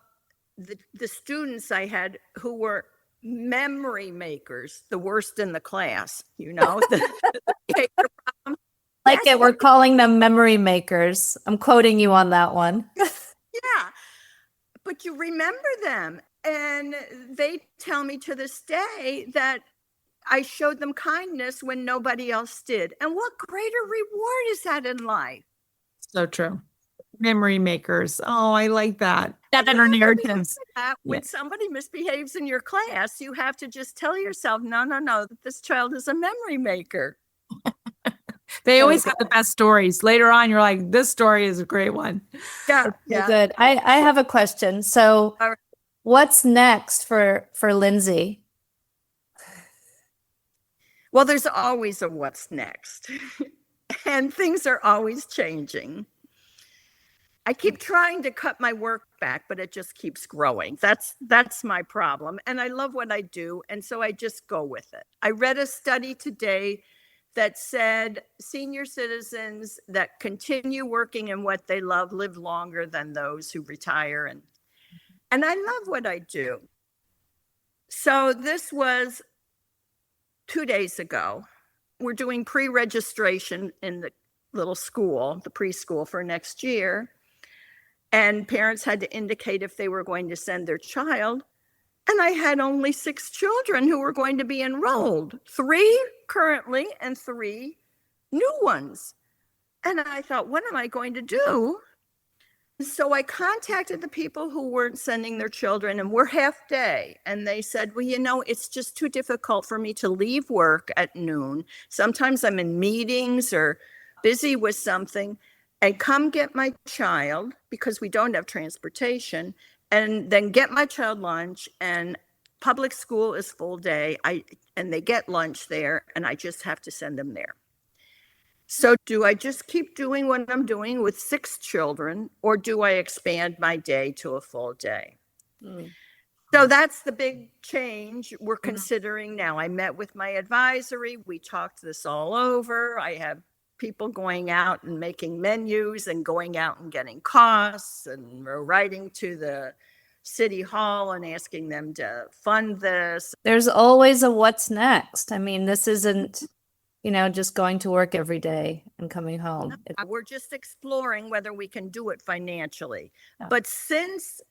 the students I had who were memory makers, the worst in the class, Like it, we're calling them memory makers. I'm quoting you on that one. Yeah, but you remember them. And they tell me to this day that I showed them kindness when nobody else did. And what greater reward is that in life? So true. Memory makers. Oh, I like that. That in our narratives. When somebody misbehaves in your class, you have to just tell yourself, no, that this child is a memory maker. They always have the best stories. Later on, you're like, this story is a great one. Yeah. Good. I have a question. So what's next for Lindsey? Well, there's always a what's next. And things are always changing. I keep trying to cut my work back, but it just keeps growing. That's my problem. And I love what I do. And so I just go with it. I read a study today that said senior citizens that continue working in what they love live longer than those who retire. And I love what I do. So this was 2 days ago. We're doing pre-registration in the little school, the preschool for next year. And parents had to indicate if they were going to send their child. And I had only 6 children who were going to be enrolled, 3 currently and 3 new ones. And I thought, what am I going to do? So I contacted the people who weren't sending their children, and we're half day. And they said, well, it's just too difficult for me to leave work at noon. Sometimes I'm in meetings or busy with something, and come get my child, because we don't have transportation, and then get my child lunch. And public school is full day, and they get lunch there, and I just have to send them there. So do I just keep doing what I'm doing with 6 children, or do I expand my day to a full day? So that's the big change we're considering now. I met with my advisory. We talked this all over. I have people going out and making menus and going out and getting costs, and we're writing to the city hall and asking them to fund this. There's always a what's next. I mean, this isn't, just going to work every day and coming home. We're just exploring whether we can do it financially. Yeah. But since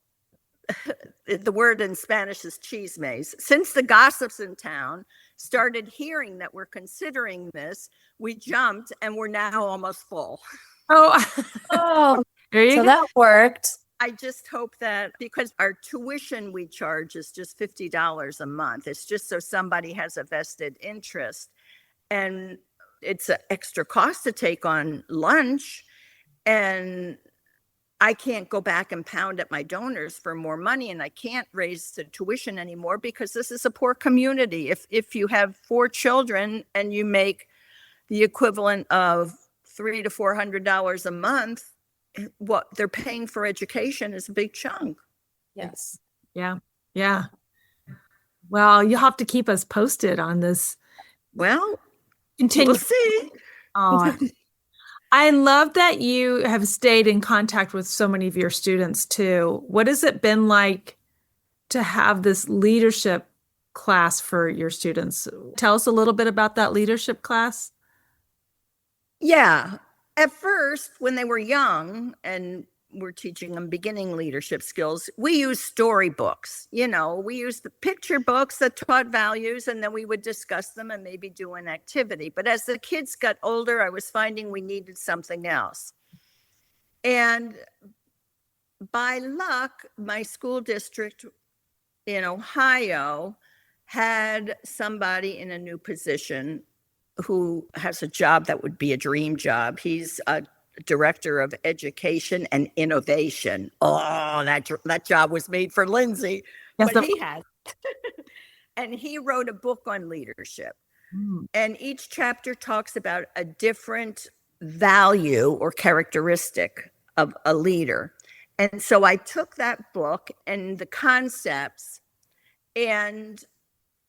the word in Spanish is chismes, since the gossips in town started hearing that we're considering this, we jumped, and we're now almost full. Oh, there you so go. that worked. I just hope that, because our tuition we charge is just $50 a month. It's just so somebody has a vested interest. And it's an extra cost to take on lunch. And I can't go back and pound at my donors for more money, and I can't raise the tuition anymore, because this is a poor community. If you have 4 children and you make the equivalent of $300 to $400 a month, what they're paying for education is a big chunk. Yes. Yeah. Yeah. Well, you'll have to keep us posted on this. Well, Continue. we'll see. Oh, I love that you have stayed in contact with so many of your students too. What has it been like to have this leadership class for your students? Tell us a little bit about that leadership class. Yeah. At first, when they were young and we're teaching them beginning leadership skills, we used storybooks. We used the picture books that taught values, and then we would discuss them and maybe do an activity. But as the kids got older, I was finding we needed something else. And by luck, my school district in Ohio had somebody in a new position who has a job that would be a dream job. He's a director of education and innovation. Oh, that job was made for Lindsey, Yes, but he has. And he wrote a book on leadership. And each chapter talks about a different value or characteristic of a leader. And so I took that book and the concepts, and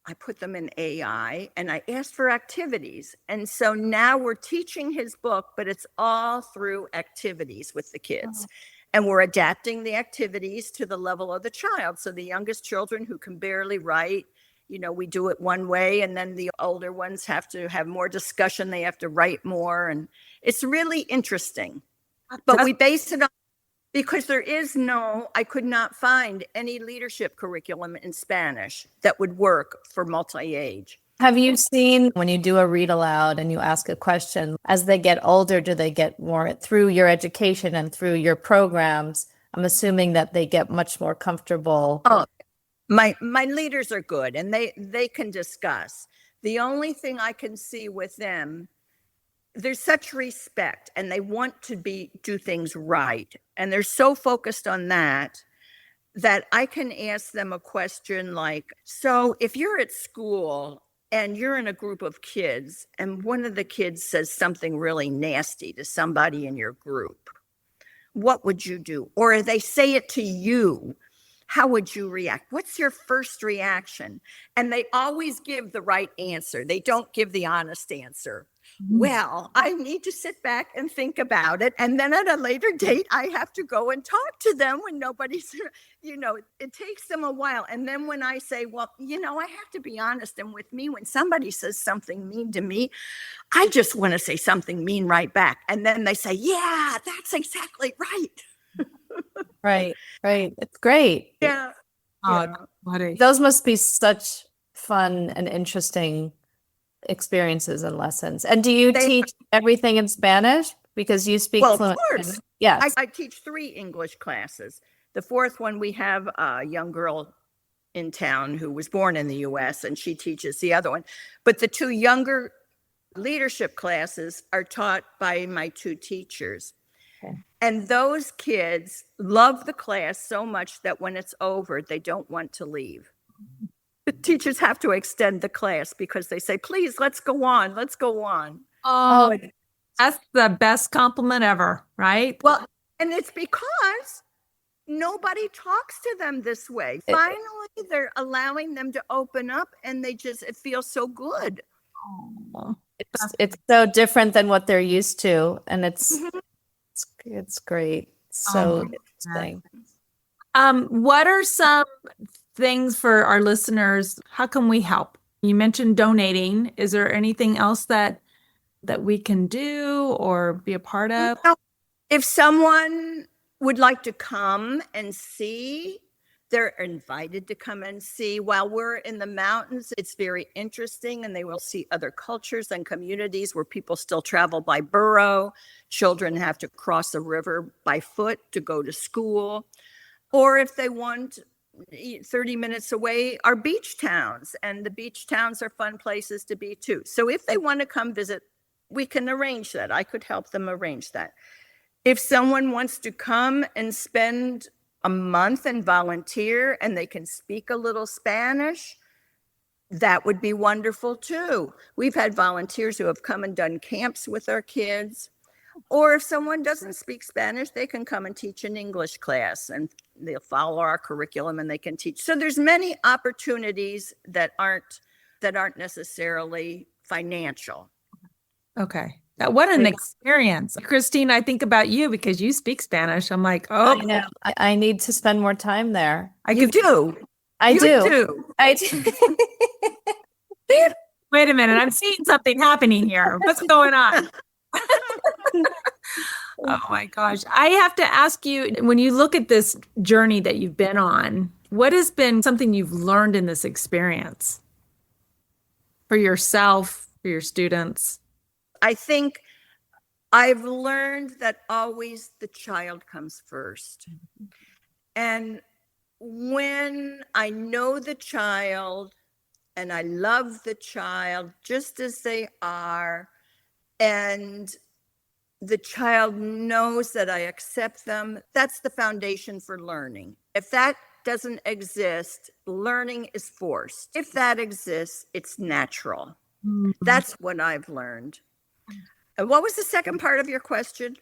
I put them in AI, and I asked for activities. And so now we're teaching his book, but it's all through activities with the kids. And we're adapting the activities to the level of the child. So the youngest children who can barely write, we do it one way, and then the older ones have to have more discussion. They have to write more. And it's really interesting. But we base it on, because I could not find any leadership curriculum in Spanish that would work for multi-age. Have you seen when you do a read aloud and you ask a question, as they get older, do they get more through your education and through your programs? I'm assuming that they get much more comfortable. Oh, my leaders are good, and they can discuss. The only thing I can see with them, there's such respect, and they want to do things right. And they're so focused on that I can ask them a question like, so if you're at school and you're in a group of kids, and one of the kids says something really nasty to somebody in your group, what would you do? Or they say it to you, how would you react? What's your first reaction? And they always give the right answer. They don't give the honest answer. Well, I need to sit back and think about it. And then at a later date, I have to go and talk to them when nobody's, it takes them a while. And then when I say, well, I have to be honest. And with me, when somebody says something mean to me, I just want to say something mean right back. And then they say, yeah, that's exactly right. Right. It's great. Yeah. Oh, buddy. Those must be such fun and interesting experiences and lessons. And do you teach everything in Spanish because you speak fluent? Of course. Yes. I teach 3 English classes. The 4th one, we have a young girl in town who was born in the US, and she teaches the other one. But the 2 younger leadership classes are taught by my 2 teachers. Okay. And those kids love the class so much that when it's over, they don't want to leave. The teachers have to extend the class because they say, please, let's go on. Let's go on. Oh, that's the best compliment ever, right? Well, and it's because nobody talks to them this way. Finally, they're allowing them to open up, and it feels so good. Oh, it's so different than what they're used to. And it's great. So interesting. What are some things for our listeners? How can we help? You mentioned donating. Is there anything else that we can do or be a part of? If someone would like to come and see, they're invited to come and see. While we're in the mountains, it's very interesting, and they will see other cultures and communities where people still travel by burro. Children have to cross a river by foot to go to school. Or if they want 30 minutes away are beach towns, and the beach towns are fun places to be too. So if they want to come visit, we can arrange that. I could help them arrange that. If someone wants to come and spend a month and volunteer, and they can speak a little Spanish, that would be wonderful too. We've had volunteers who have come and done camps with our kids. Or if someone doesn't speak Spanish, they can come and teach an English class, and they'll follow our curriculum and they can teach. So there's many opportunities that aren't necessarily financial. Okay. What an experience. Christine, I think about you because you speak Spanish. I'm like, I know. I need to spend more time there. You do. I do. Wait a minute. I'm seeing something happening here. What's going on? Oh my gosh. I have to ask you, when you look at this journey that you've been on, what has been something you've learned in this experience for yourself, for your students? I think I've learned that always the child comes first. And when I know the child and I love the child just as they are, and the child knows that I accept them, that's the foundation for learning. If that doesn't exist, learning is forced. If that exists, it's natural. Mm-hmm. That's what I've learned. And what was the second part of your question?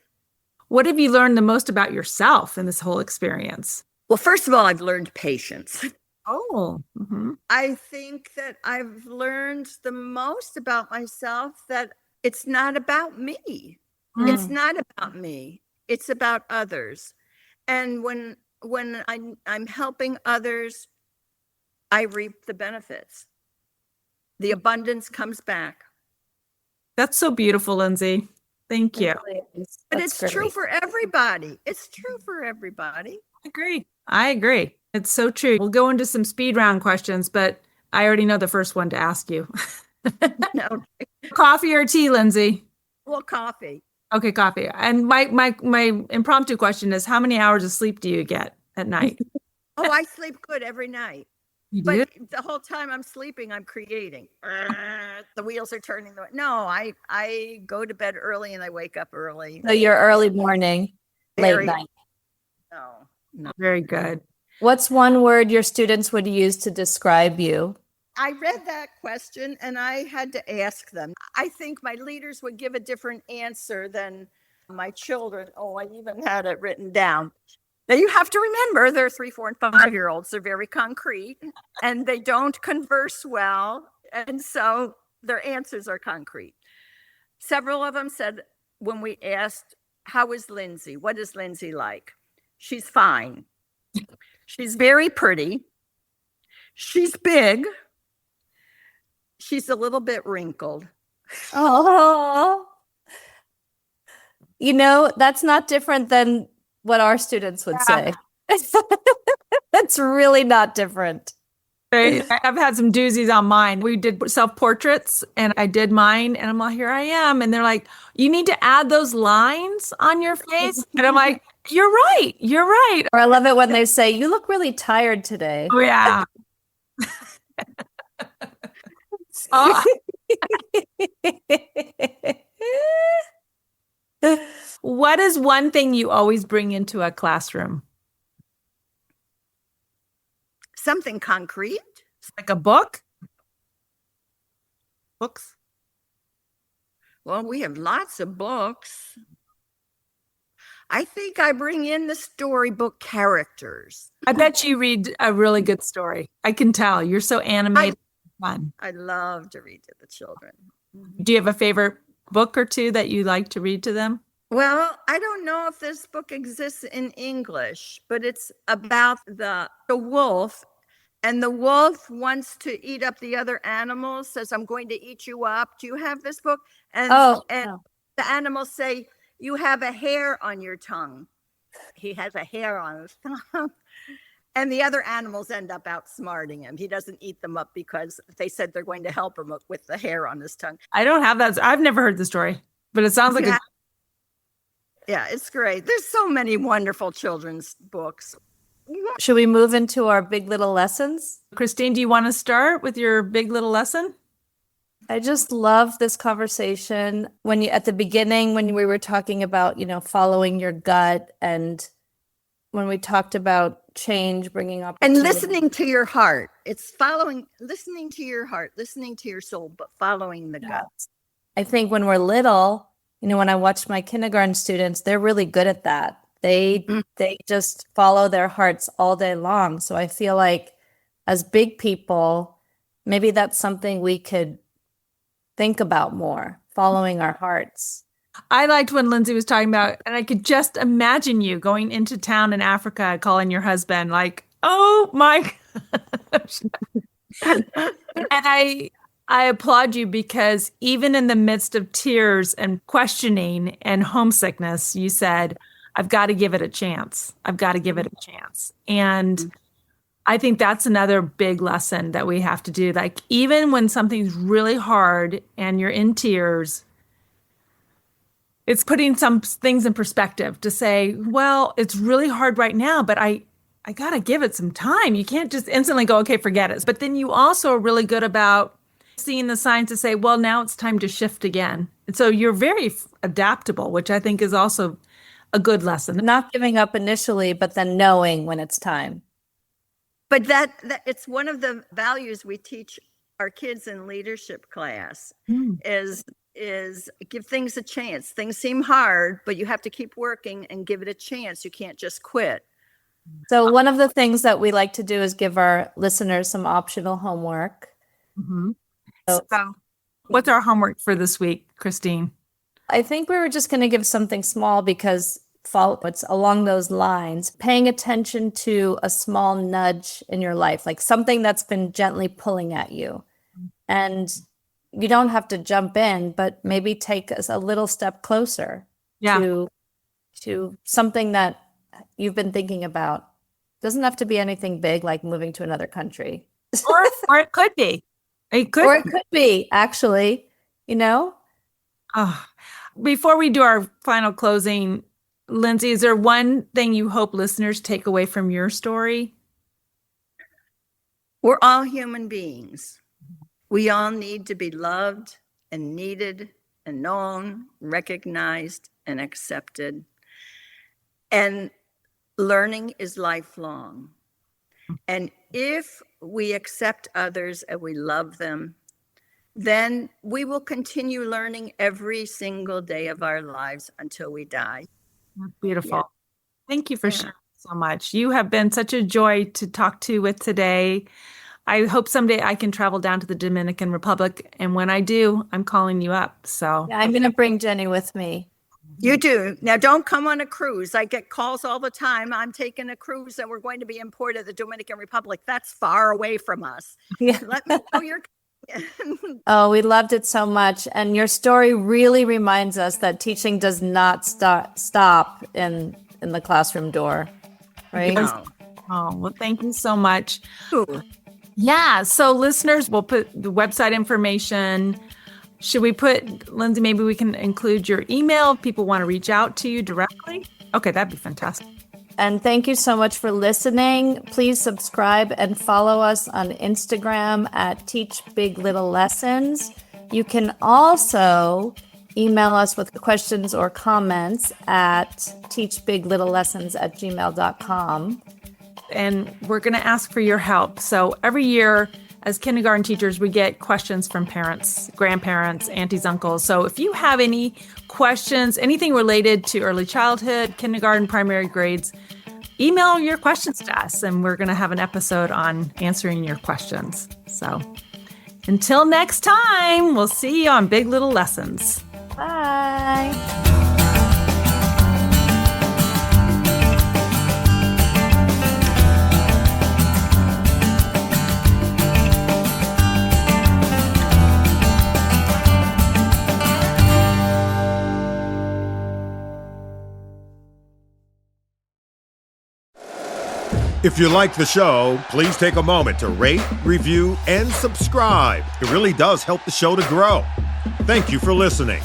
What have you learned the most about yourself in this whole experience? Well, first of all, I've learned patience. Oh, mm-hmm. I think that I've learned the most about myself that it's not about me. Mm. It's not about me. It's about others. And when I'm helping others, I reap the benefits. The abundance comes back. That's so beautiful, Lindsey. Thank you. But it's true for everybody. It's true for everybody. I agree. It's so true. We'll go into some speed round questions, but I already know the first one to ask you. No. Coffee or tea, Lindsey? Well, coffee. Okay, coffee. And my impromptu question is, how many hours of sleep do you get at night? Oh, I sleep good every night. You but do? The whole time I'm sleeping, I'm creating. The wheels are turning. No, I go to bed early and I wake up early. So you're early morning, late night. No. Very good. What's one word your students would use to describe you? I read that question and I had to ask them. I think my leaders would give a different answer than my children. Oh, I even had it written down. Now you have to remember they're 3, 4, and 5-year-olds. They're very concrete and they don't converse well. And so their answers are concrete. Several of them said when we asked, how is Lindsey? What is Lindsey like? She's fine. She's very pretty. She's big. She's a little bit wrinkled. Oh, you know, that's not different than what our students would say. That's really not different. Right? I've had some doozies on mine. We did self-portraits and I did mine and I'm like, here I am. And they're like, you need to add those lines on your face. And I'm like, you're right. You're right. Or I love it when they say, you look really tired today. Oh, yeah. Oh, what is one thing you always bring into a classroom? Something concrete. Like a book? Books? Well, we have lots of books. I think I bring in the storybook characters. I bet you read a really good story. I can tell. You're so animated. Fun. I love to read to the children. Do you have a favorite book or two that you like to read to them? Well, I don't know if this book exists in English, but it's about the wolf. And the wolf wants to eat up the other animals, says, I'm going to eat you up. Do you have this book? And, no. The animals say, you have a hair on your tongue. He has a hair on his tongue. And the other animals end up outsmarting him. He doesn't eat them up because they said they're going to help him with the hair on his tongue. I don't have that. I've never heard the story, but it sounds like Yeah, it's great. There's so many wonderful children's books. Should we move into our big little lessons? Christine, do you want to start with your big little lesson? I just love this conversation. When you, at the beginning, when we were talking about, you know, following your gut, and when we talked about change, bringing up and listening to your heart. It's listening to your heart, listening to your soul, but following the gut. I think when we're little, you know, when I watch my kindergarten students, they're really good at that. They just follow their hearts all day long. So I feel like as big people, maybe that's something we could think about more, following our hearts. I liked when Lindsey was talking about, and I could just imagine you going into town in Africa, calling your husband like, oh my gosh. And I applaud you because even in the midst of tears and questioning and homesickness, you said, I've got to give it a chance. I've got to give it a chance. And I think that's another big lesson that we have to do. Like, even when something's really hard and you're in tears, it's putting some things in perspective to say, well, it's really hard right now, but I got to give it some time. You can't just instantly go, okay, forget it. But then you also are really good about seeing the signs to say, well, now it's time to shift again. And so you're very adaptable, which I think is also a good lesson. Not giving up initially, but then knowing when it's time. But that it's one of the values we teach our kids in leadership class is give things a chance. Things seem hard, but you have to keep working and give it a chance. You can't just quit. So one of the things that we like to do is give our listeners some optional homework. Mm-hmm. So what's our homework for this week, Christine? I think we were just going to give something small because it's along those lines, paying attention to a small nudge in your life, like something that's been gently pulling at you. And you don't have to jump in, but maybe take us a little step closer to something that you've been thinking about. Doesn't have to be anything big like moving to another country. Or it could be. It could be, actually, you know? Oh. Before we do our final closing, Lindsey, is there one thing you hope listeners take away from your story? We're all human beings. We all need to be loved and needed and known, recognized and accepted. And learning is lifelong. And if we accept others and we love them, then we will continue learning every single day of our lives until we die. Beautiful. Yeah. Thank you for sharing so much. You have been such a joy to talk to with today. I hope someday I can travel down to the Dominican Republic. And when I do, I'm calling you up. So Yeah, I'm going to bring Jenny with me. You do. Now, don't come on a cruise. I get calls all the time. I'm taking a cruise and we're going to be in Port of the Dominican Republic. That's far away from us. Yeah. Let me know you're. Oh, we loved it so much. And your story really reminds us that teaching does not stop in the classroom door, right? No. Oh, well, thank you so much. Ooh. Yeah. So listeners, we'll put the website information. Should we put, Lindsey, maybe we can include your email if people want to reach out to you directly? Okay, that'd be fantastic. And thank you so much for listening. Please subscribe and follow us on Instagram at Teach Big Little Lessons. You can also email us with questions or comments at teachbiglittlelessons@gmail.com. And we're going to ask for your help. So every year as kindergarten teachers, we get questions from parents, grandparents, aunties, uncles. So if you have any questions, anything related to early childhood, kindergarten, primary grades, email your questions to us, and we're going to have an episode on answering your questions. So until next time, we'll see you on Big Little Lessons. Bye. If you like the show, please take a moment to rate, review, and subscribe. It really does help the show to grow. Thank you for listening.